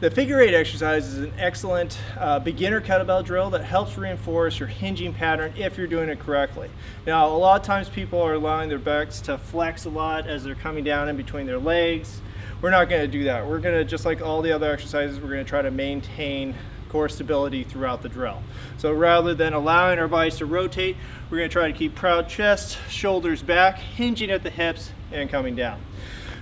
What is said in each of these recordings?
The figure eight exercise is an excellent beginner kettlebell drill that helps reinforce your hinging pattern if you're doing it correctly. Now, a lot of times people are allowing their backs to flex a lot as they're coming down in between their legs. We're not going to do that. We're going to, just like all the other exercises, we're going to try to maintain core stability throughout the drill. So rather than allowing our bodies to rotate, we're going to try to keep proud chest, shoulders back, hinging at the hips, and coming down.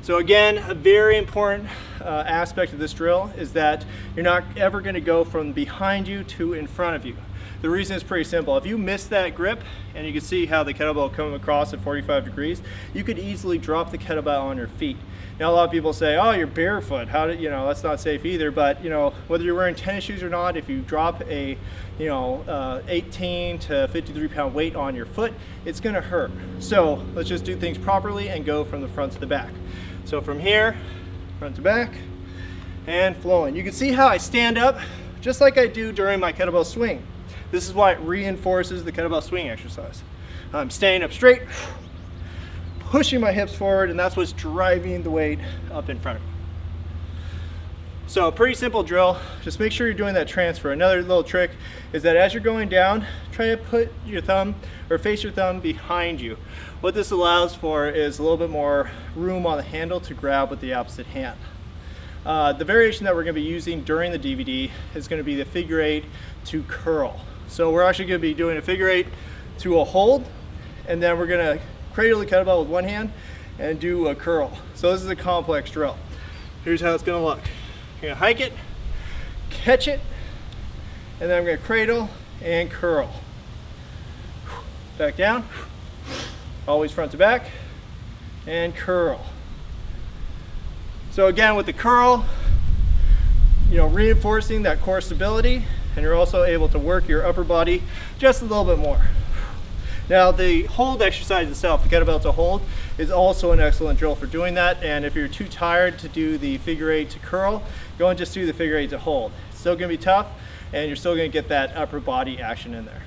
So again, a very important aspect of this drill is that you're not ever going to go from behind you to in front of you. The reason is pretty simple. If you miss that grip, and you can see how the kettlebell comes across at 45 degrees, you could easily drop the kettlebell on your feet. Now a lot of people say, oh, you're barefoot, how did, that's not safe either, but whether you're wearing tennis shoes or not, if you drop a 18 to 53 pound weight on your foot, it's going to hurt. So let's just do things properly and go from the front to the back. So from here, front to back, and flowing. You can see how I stand up just like I do during my kettlebell swing. This is why it reinforces the kettlebell swing exercise. I'm staying up straight, pushing my hips forward, and that's what's driving the weight up in front of me. So a pretty simple drill. Just make sure you're doing that transfer. Another little trick is that as you're going down, try to put your thumb or face your thumb behind you. What this allows for is a little bit more room on the handle to grab with the opposite hand. The variation that we're going to be using during the DVD is going to be the figure eight to curl. So we're actually going to be doing a figure eight to a hold, and then we're going to cradle the kettlebell with one hand and do a curl. So this is a complex drill. Here's how it's going to look. You're going to hike it, catch it, and then I'm going to cradle and curl. Back down, always front to back, and curl. So again, with the curl, reinforcing that core stability, and you're also able to work your upper body just a little bit more. Now the hold exercise itself, the kettlebell to hold, is also an excellent drill for doing that. And if you're too tired to do the figure eight to curl, go and just do the figure eight to hold. It's still going to be tough, and you're still going to get that upper body action in there.